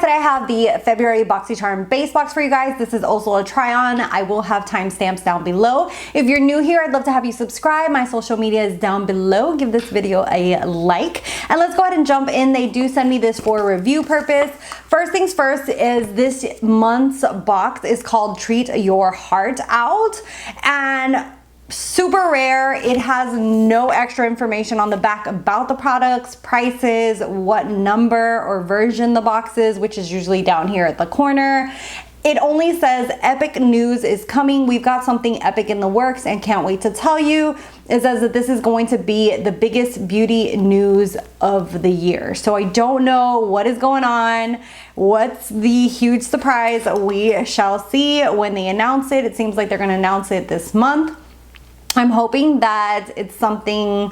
today I have the February Boxycharm base box for you guys. This is also a try on. I will have timestamps down below. If you're new here, I'd love to have you subscribe. My social media is down below. Give this video a like. And let's go ahead and jump in. They do send me this for review purpose. First things first is this month's box is called Treat Your Heart Out. And super rare. It has no extra information on the back about the products, prices, what number or version the box is, which is usually down here at the corner. It only says epic news is coming. We've got something epic in the works and can't wait to tell you. It says that this is going to be the biggest beauty news of the year. So I don't know what is going on. What's the huge surprise? We shall see when they announce it. It seems like they're going to announce it this month. I'm hoping that it's something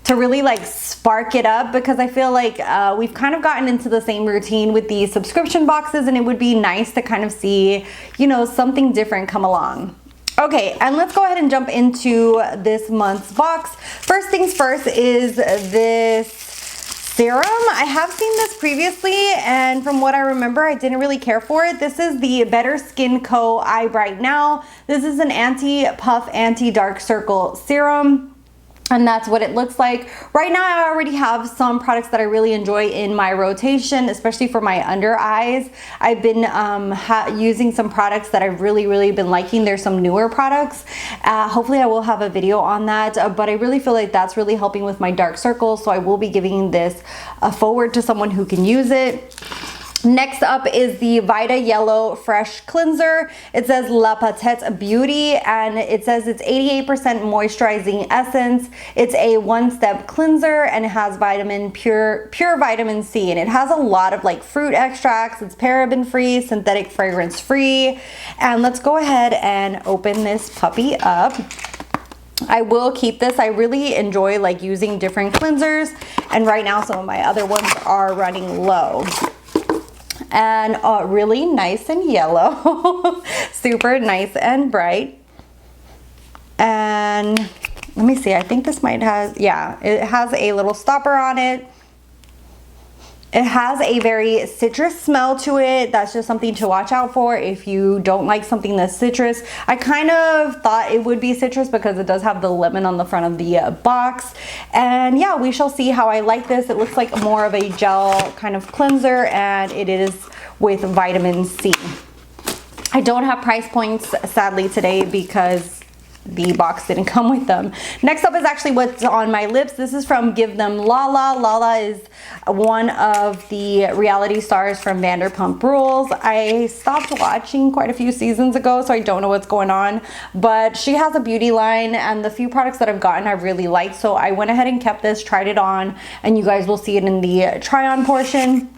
to really like spark it up, because I feel like we've kind of gotten into the same routine with the subscription boxes, and it would be nice to kind of see, you know, something different come along. Okay, and let's go ahead and jump into this month's box. First things first is this serum. I have seen this previously, and from what I remember, I didn't really care for it. This is the Better Skin Co. Eye Bright Now. This is an anti-puff, anti-dark circle serum. And that's what it looks like. Right now, I already have some products that I really enjoy in my rotation, especially for my under eyes. I've been using some products that I've really been liking. There's some newer products. Hopefully I will have a video on that, but I really feel like that's really helping with my dark circles. So I will be giving this forward to someone who can use it. Next up is the Vita Yellow Fresh Cleanser. It says La Patate Beauty, and it says it's 88% moisturizing essence. It's a one-step cleanser, and it has pure vitamin C, and it has a lot of like fruit extracts. It's paraben-free, synthetic fragrance-free. And let's go ahead and open this puppy up. I will keep this. I really enjoy like using different cleansers, and right now some of my other ones are running low. And really nice and yellow. Super nice and bright. And let me see, I think this might have, yeah, it has a little stopper on it. It has a very citrus smell to it. That's just something to watch out for if you don't like something that's citrus. I kind of thought it would be citrus because it does have the lemon on the front of the box. And yeah, we shall see how I like this. It looks like more of a gel kind of cleanser, and it is with vitamin C. I don't have price points sadly today because the box didn't come with them. Next up is actually what's on my lips. This is from Give Them Lala. Lala is one of the reality stars from Vanderpump Rules. I stopped watching quite a few seasons ago, so I don't know what's going on, but she has a beauty line, and the few products that I've gotten I really liked, so I went ahead and kept this, tried it on, and you guys will see it in the try on portion.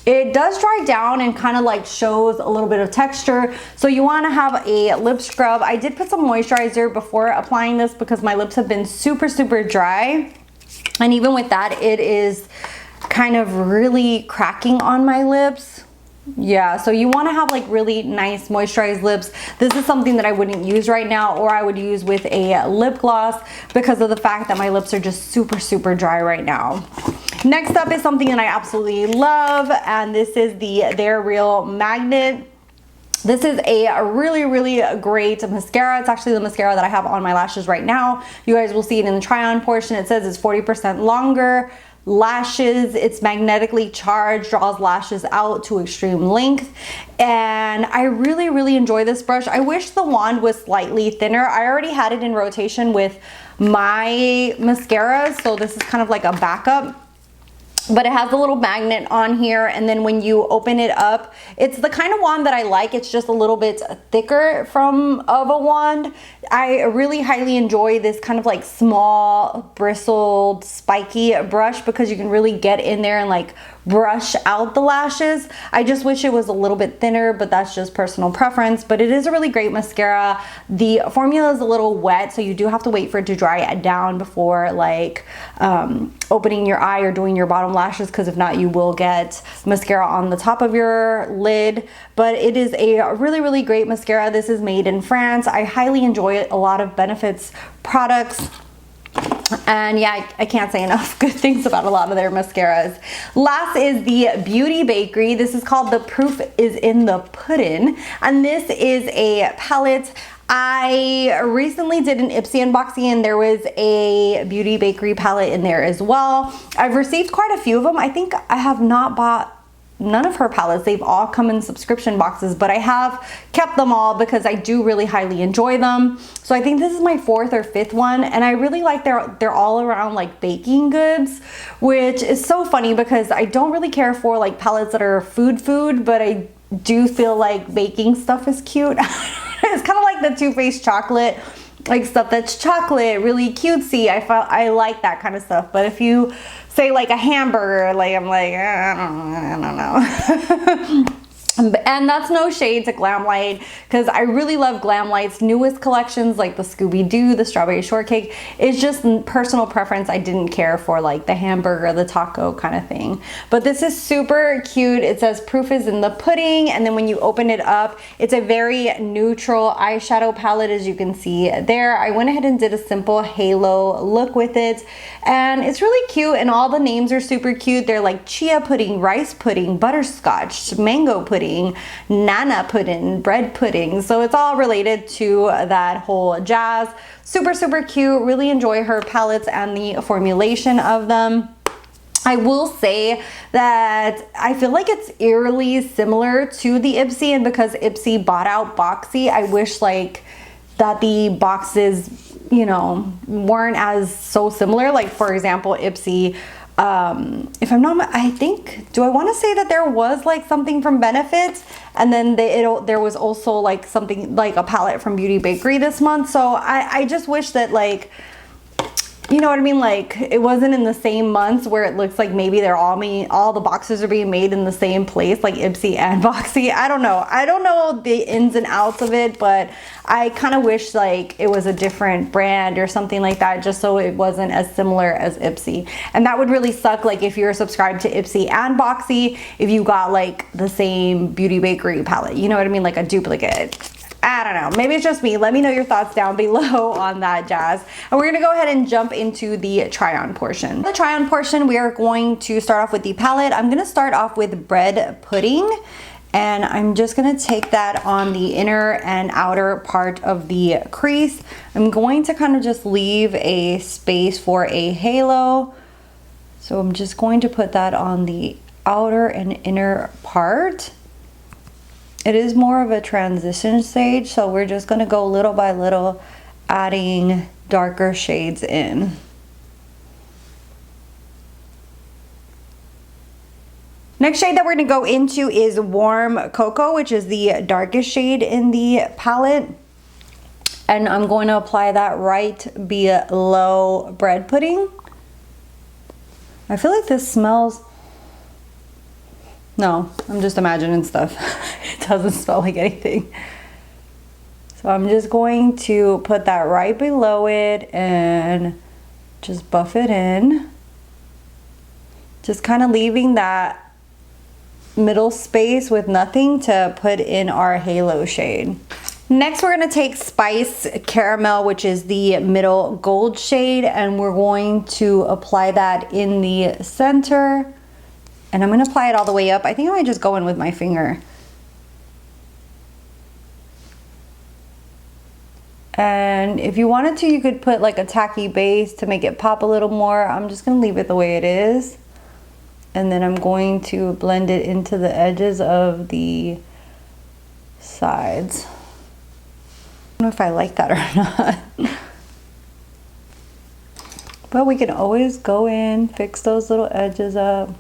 It does dry down and kind of like shows a little bit of texture. So you want to have a lip scrub. I did put some moisturizer before applying this because my lips have been super dry. And even with that, it is kind of really cracking on my lips. Yeah, so you want to have like really nice moisturized lips. This is something that I wouldn't use right now, or I would use with a lip gloss because of the fact that my lips are just super dry right now. Next up is something that I absolutely love, and this is the They're Real Magnet. This is a really great mascara. It's actually the mascara that I have on my lashes right now. You guys will see it in the try on portion. It says it's 40% longer lashes. It's magnetically charged, draws lashes out to extreme length, and I really enjoy this brush. I wish the wand was slightly thinner. I already had it in rotation with my mascaras, so this is kind of like a backup. But it has a little magnet on here, and then when you open it up, it's the kind of wand that I like. It's just a little bit thicker of a wand. I really highly enjoy this kind of like small, bristled, spiky brush because you can really get in there and like brush out the lashes. I just wish it was a little bit thinner, but that's just personal preference. But it is a really great mascara. The formula is a little wet, so you do have to wait for it to dry down before like opening your eye or doing your bottom lashes, because if not, you will get mascara on the top of your lid. But it is a really great mascara. This is made in France. I highly enjoy it. A lot of Benefits products. And yeah, I can't say enough good things about a lot of their mascaras. Last is the Beauty Bakery. This is called The Proof is in the Puddin'. And this is a palette. I recently did an Ipsy unboxing and there was a Beauty Bakery palette in there as well. I've received quite a few of them. I think I have not bought none of her palettes. They've all come in subscription boxes, but I have kept them all because I do really highly enjoy them. So I think this is my 4th or 5th one, and I really like they're all around like baking goods, which is so funny because I don't really care for like palettes that are food, but I do feel like baking stuff is cute. It's kind of like the Too Faced chocolate, like stuff that's chocolate, really cutesy. I like that kind of stuff. But if you say like a hamburger, like I'm like, I don't know. And that's no shade to Glamlight, because I really love Glamlight's newest collections, like the Scooby-Doo, the Strawberry Shortcake. It's just personal preference. I didn't care for like the hamburger, the taco kind of thing. But this is super cute. It says Proof is in the Pudding, and then when you open it up, it's a very neutral eyeshadow palette, as you can see there. I went ahead and did a simple halo look with it, and it's really cute, and all the names are super cute. They're like chia pudding, rice pudding, butterscotch, mango pudding, nana pudding, bread pudding. So it's all related to that whole jazz. Super, super cute. Really enjoy her palettes and the formulation of them. I will say that I feel like it's eerily similar to the Ipsy, and because Ipsy bought out Boxy, I wish like that the boxes, you know, weren't as so similar. Like for example, Ipsy, if I'm not, I think, do I want to say that there was like something from Benefit, and then there was also like something like a palette from Beauty Bakery this month. So I just wish that, like, you know what I mean? Like it wasn't in the same months where it looks like maybe they're all the boxes are being made in the same place, like Ipsy and Boxy. I don't know. I don't know the ins and outs of it, but I kind of wish like it was a different brand or something like that, just so it wasn't as similar as Ipsy. And that would really suck, like if you're subscribed to Ipsy and Boxy, if you got like the same Beauty Bakery palette, you know what I mean? Like a duplicate. I don't know, maybe it's just me. Let me know your thoughts down below on that, jazz. And we're gonna go ahead and jump into the try on portion. The try on portion, we are going to start off with the palette. I'm gonna start off with Bread Pudding, and I'm just gonna take that on the inner and outer part of the crease. I'm going to kind of just leave a space for a halo. So I'm just going to put that on the outer and inner part. It is more of a transition stage, so we're just going to go little by little adding darker shades in. Next shade that we're going to go into is Warm Cocoa, which is the darkest shade in the palette. And I'm going to apply that right below Bread Pudding. I feel like this smells... No, I'm just imagining stuff. It doesn't smell like anything. So I'm just going to put that right below it and just buff it in. Just kind of leaving that middle space with nothing to put in our halo shade. Next, we're going to take Spice Caramel, which is the middle gold shade, and we're going to apply that in the center. And I'm going to apply it all the way up. I think I might just go in with my finger. And if you wanted to, you could put like a tacky base to make it pop a little more. I'm just going to leave it the way it is. And then I'm going to blend it into the edges of the sides. I don't know if I like that or not. But we can always go in, fix those little edges up.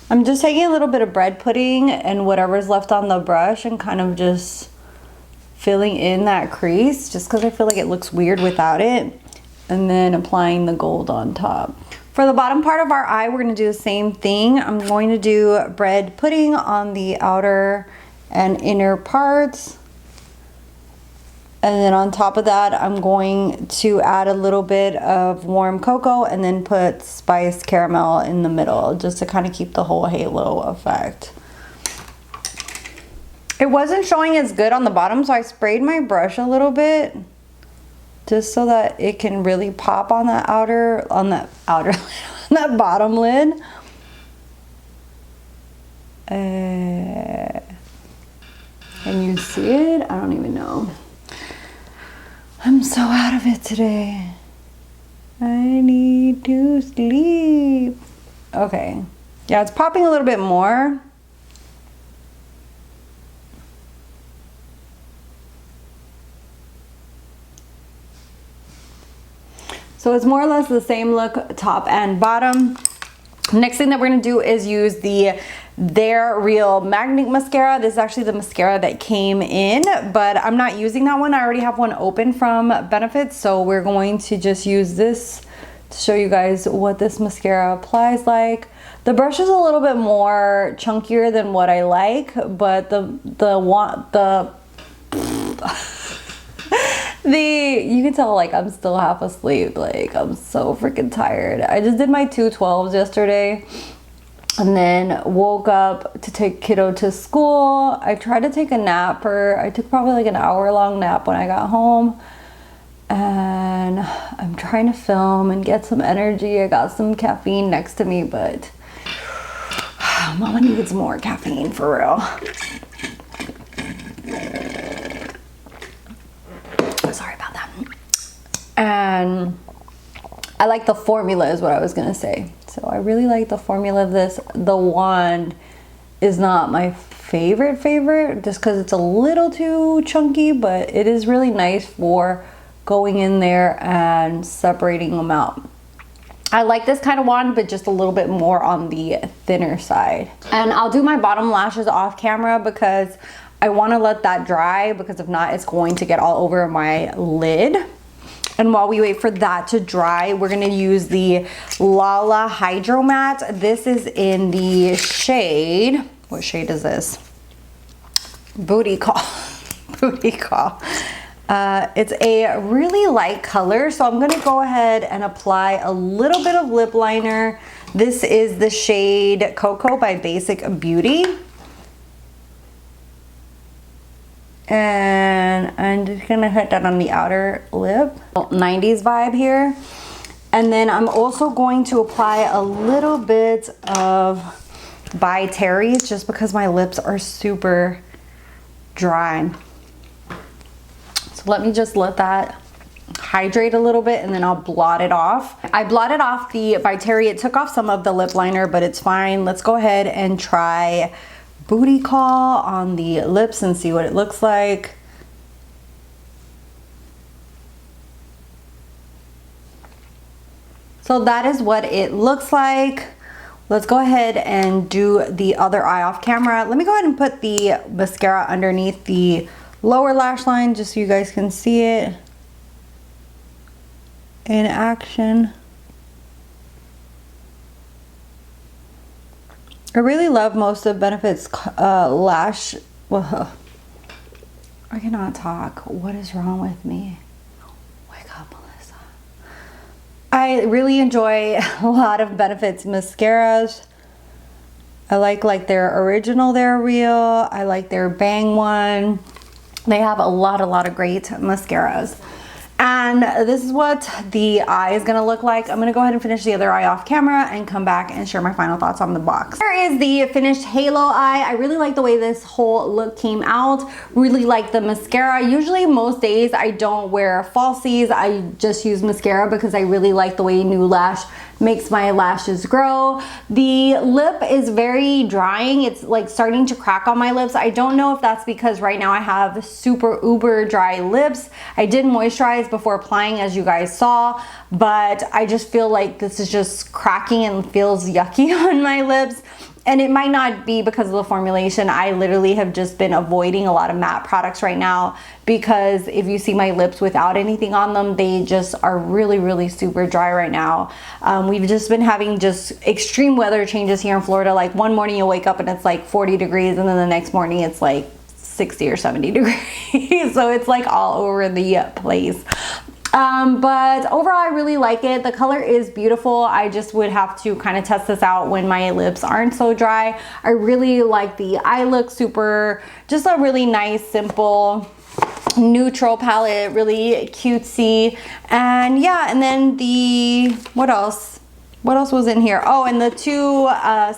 I'm just taking a little bit of bread pudding and whatever's left on the brush and kind of just filling in that crease, just because I feel like it looks weird without it. And then applying the gold on top. For the bottom part of our eye, we're going to do the same thing. I'm going to do bread pudding on the outer and inner parts. And then on top of that, I'm going to add a little bit of Warm Cocoa and then put Spice Caramel in the middle, just to kind of keep the whole halo effect. It wasn't showing as good on the bottom, so I sprayed my brush a little bit. just so that it can really pop on that outer, on that bottom lid. Can you see it? I don't even know. I'm so out of it today. I need to sleep. Okay. Yeah, it's popping a little bit more. So it's more or less the same look, top and bottom. Next thing that we're gonna do is use the They're Real Magnet Mascara. This is actually the mascara that came in, but I'm not using that one. I already have one open from Benefits, so we're going to just use this to show you guys what this mascara applies like. The brush is a little bit more chunkier than what I like, but you can tell like I'm still half asleep. Like I'm so freaking tired. I just did my 212s yesterday and then woke up to take kiddo to school. I tried to take a nap, I took probably like an hour-long nap when I got home. And I'm trying to film and get some energy. I got some caffeine next to me, but Mama needs more caffeine for real. Sorry about that. And I like the formula is what I was gonna say. So I really like the formula of this. The wand is not my favorite just because it's a little too chunky, but it is really nice for going in there and separating them out. I like this kind of wand, but just a little bit more on the thinner side. And I'll do my bottom lashes off camera because I want to let that dry, because if not, it's going to get all over my lid. And while we wait for that to dry, we're gonna use the Lala Hydro Matte. This is in the shade, what shade is this? Booty Call. Booty Call. It's a really light color, so I'm gonna go ahead and apply a little bit of lip liner. This is the shade Cocoa by Basic Beauty. And I'm just gonna hit that on the outer lip. 90s vibe here. And then I'm also going to apply a little bit of By Terry's, just because my lips are super dry. So let me just let that hydrate a little bit and then I'll blot it off. I blotted off the By Terry. It took off some of the lip liner, but it's fine. Let's go ahead and try Booty Call on the lips and see what it looks like. So that is what it looks like. Let's go ahead and do the other eye off camera. Let me go ahead and put the mascara underneath the lower lash line just so you guys can see it in action. I really love most of Benefit's lash. Whoa. I cannot talk. What is wrong with me? Wake up, Melissa. I really enjoy a lot of Benefit's mascaras. I like their original They're Real. I like their Bang one. They have a lot of great mascaras. And this is what the eye is gonna look like. I'm gonna go ahead and finish the other eye off camera and come back and share my final thoughts on the box. Here is the finished halo eye. I really like the way this whole look came out. Really like the mascara. Usually most days I don't wear falsies. I just use mascara because I really like the way New Lash makes my lashes grow. The lip is very drying. It's like starting to crack on my lips. I don't know if that's because right now I have super uber dry lips. I did moisturize before applying, as you guys saw, but I just feel like this is just cracking and feels yucky on my lips. And it might not be because of the formulation. I literally have just been avoiding a lot of matte products right now because if you see my lips without anything on them, they just are really super dry right now. We've just been having just extreme weather changes here in Florida. Like one morning you'll wake up and it's like 40 degrees and then the next morning it's like 60 or 70 degrees. So it's like all over the place. But overall I really like it. The color is beautiful. I just would have to kind of test this out when my lips aren't so dry. I really like the eye look, just a really nice, simple neutral palette, really cutesy. And yeah, and then the, what else was in here? Oh, and the two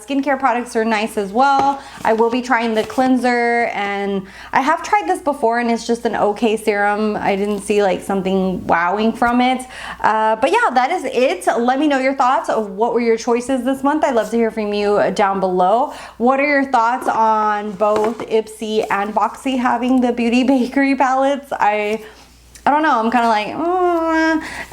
skincare products are nice as well. I will be trying the cleanser, and I have tried this before and it's just an okay serum. I didn't see like something wowing from it. But yeah, that is it. Let me know your thoughts. What were your choices this month? I'd love to hear from you down below. What are your thoughts on both Ipsy and Boxy having the Beauty Bakery palettes? I don't know, I'm kind of like,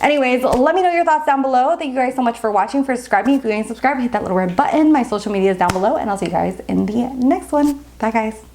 Anyways, let me know your thoughts down below. Thank you guys so much for watching, for subscribing. If you ain't subscribed, hit that little red button. My social media is down below, and I'll see you guys in the next one. Bye, guys.